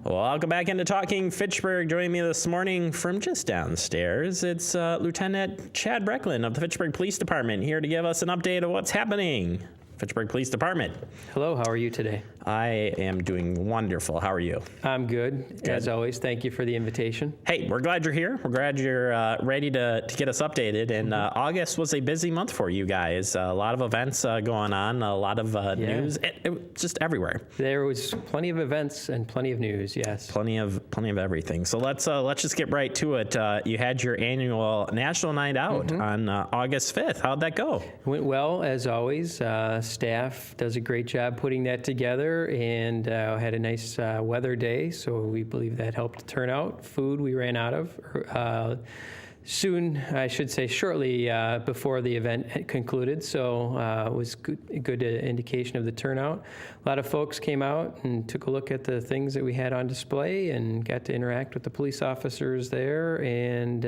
Welcome back into Talking Fitchburg. Joining me this morning from just downstairs, it's Lieutenant Chad Brecklin of the Fitchburg Police Department, here to give us an update of what's happening. Fitchburg Police Department. Hello, how are you today? I am doing wonderful. How are you? I'm good. As always, thank you for the invitation. Hey, we're glad you're here. We're glad you're ready to get us updated. And August was a busy month for you guys. A lot of events going on, a lot of news, it just everywhere. There was plenty of events and plenty of news, yes. Plenty of everything. So let's just get right to it. You had your annual National Night Out on August 5th. How'd that go? It went well, as always. Staff does a great job putting that together, and had a nice weather day, so we believe that helped turn out. Food we ran out of soon, I should say shortly before the event had concluded, so it was a good indication of the turnout. A lot of folks came out and took a look at the things that we had on display and got to interact with the police officers there and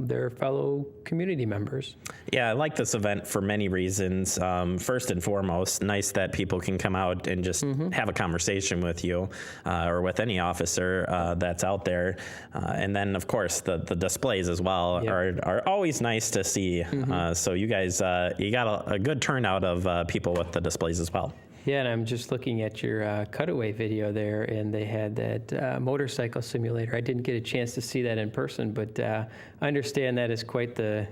their fellow community members. Yeah, I like this event for many reasons. First and foremost, nice that people can come out and just have a conversation with you or with any officer that's out there. And then, of course, the displays as well are always nice to see. So you guys, you got a good turnout of people with the displays as well. Yeah, and I'm just looking at your cutaway video there, and they had that motorcycle simulator. I didn't get a chance to see that in person, but I understand that is quite the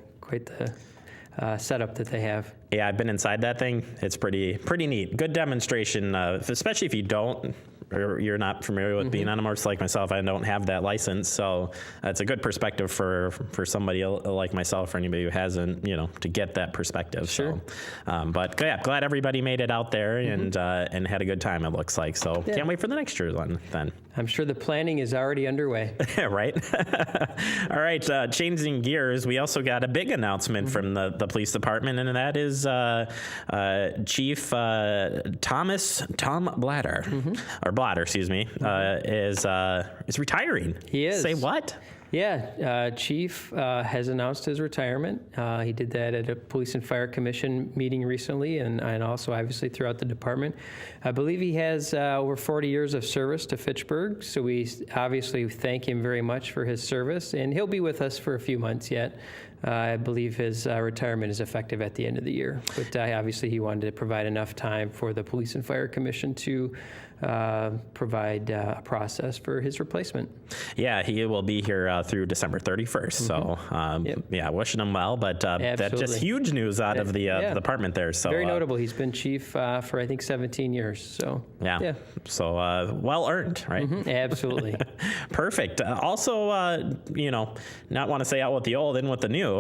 setup that they have. Yeah, I've been inside that thing. It's pretty neat. Good demonstration, especially if you don't, or you're not familiar with being on a motorcycle like myself. I don't have that license, so it's a good perspective for somebody like myself or anybody who hasn't, to get that perspective. Sure. So, but yeah, glad everybody made it out there and had a good time. It looks like so. Can't wait for the next year's one then. I'm sure the planning is already underway. Right. All right. Changing gears, we also got a big announcement from the police department, and that is Chief Tom Blatter, or Blatter, excuse me, is retiring. He is. Say what? Yeah, Chief has announced his retirement. He did that at a Police and Fire Commission meeting recently, and also obviously throughout the department. I believe he has over 40 years of service to Fitchburg, so we obviously thank him very much for his service, and he'll be with us for a few months yet. I believe his retirement is effective at the end of the year, but obviously he wanted to provide enough time for the Police and Fire Commission to provide a process for his replacement. Yeah, he will be here through December 31st. So, yeah, wishing him well. But that's just huge news out of the department there. So very notable. He's been chief for I think 17 years. So yeah. So well earned, right? Absolutely. Perfect. Also, not want to say out with the old, in with the new.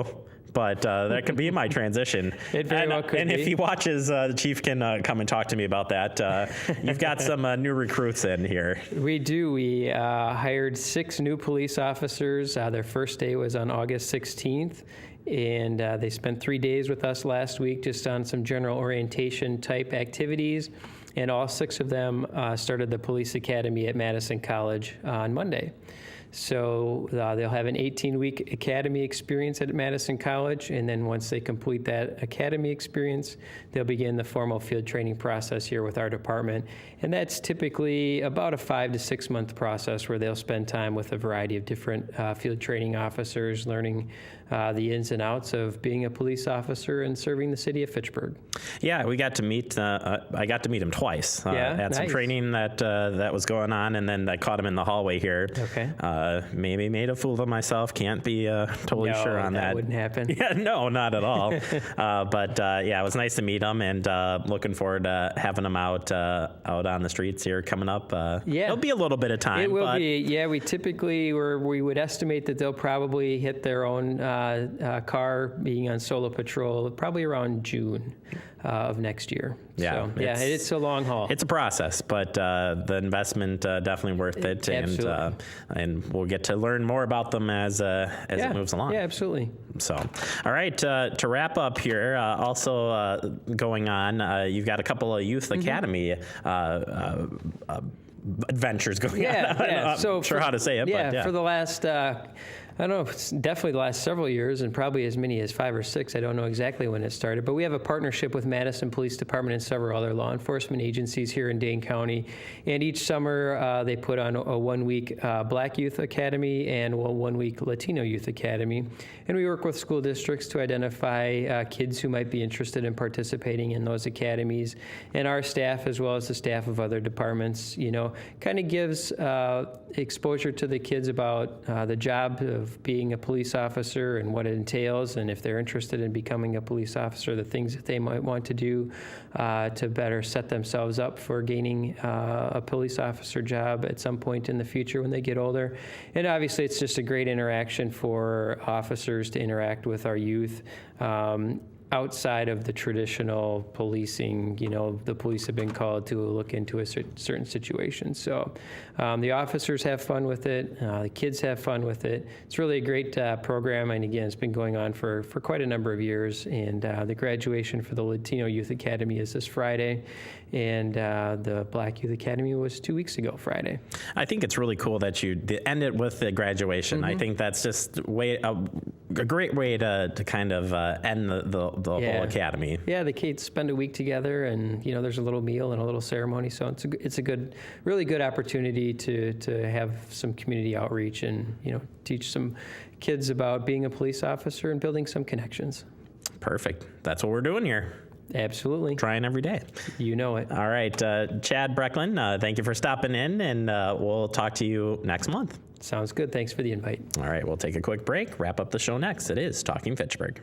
But that could be my transition. It very well could be. If he watches, the chief can come and talk to me about that. You've got some new recruits in here. We do. We hired 6 new police officers. Their first day was on August 16th. And they spent 3 days with us last week just on some general orientation type activities. And all 6 of them started the police academy at Madison College on Monday. So they'll have an 18-week academy experience at Madison College, and then once they complete that academy experience, they'll begin the formal field training process here with our department. And that's typically about a 5 to 6 month process where they'll spend time with a variety of different field training officers, learning the ins and outs of being a police officer and serving the city of Fitchburg. Yeah, we got to meet. I got to meet him twice at some training that was going on, and then I caught him in the hallway here. Okay. Maybe made a fool of myself. Can't be totally sure on that. That wouldn't happen. Yeah, no, not at all. But yeah, it was nice to meet him, and looking forward to having him out on the streets here coming up. It'll be a little bit of time. It will be. Yeah, we typically we would estimate that they'll probably hit their own car being on solo patrol probably around June of next year. Yeah, so, it's a long haul. It's a process, but the investment definitely worth it. Absolutely. And we'll get to learn more about them as it moves along. Yeah, absolutely. So, all right, to wrap up here, also going on, you've got a couple of Youth Academy adventures going on. Yeah. I'm not sure how to say it. Yeah, but for the last I don't know, it's definitely the last several years and probably as many as 5 or 6. I don't know exactly when it started, but we have a partnership with Madison Police Department and several other law enforcement agencies here in Dane County. And each summer they put on a 1-week Black Youth Academy and a 1-week Latino Youth Academy. And we work with school districts to identify kids who might be interested in participating in those academies. And our staff, as well as the staff of other departments, kind of gives exposure to the kids about the job of being a police officer and what it entails, and if they're interested in becoming a police officer, the things that they might want to do to better set themselves up for gaining a police officer job at some point in the future when they get older. And obviously it's just a great interaction for officers to interact with our youth. Outside of the traditional policing, the police have been called to look into a certain situation. So the officers have fun with it. The kids have fun with it. It's really a great program. And again, it's been going on for quite a number of years. And the graduation for the Latino Youth Academy is this Friday. And the Black Youth Academy was 2 weeks ago, Friday. I think it's really cool that you end it with the graduation. Mm-hmm. I think that's just a great way to kind of end the whole academy. Yeah, the kids spend a week together, and there's a little meal and a little ceremony. So it's a really good opportunity to have some community outreach and teach some kids about being a police officer and building some connections. Perfect. That's what we're doing here. Absolutely. Trying every day. You know it. All right. Chad Brecklin, thank you for stopping in, and we'll talk to you next month. Sounds good. Thanks for the invite. All right. We'll take a quick break, wrap up the show next. It is Talking Fitchburg.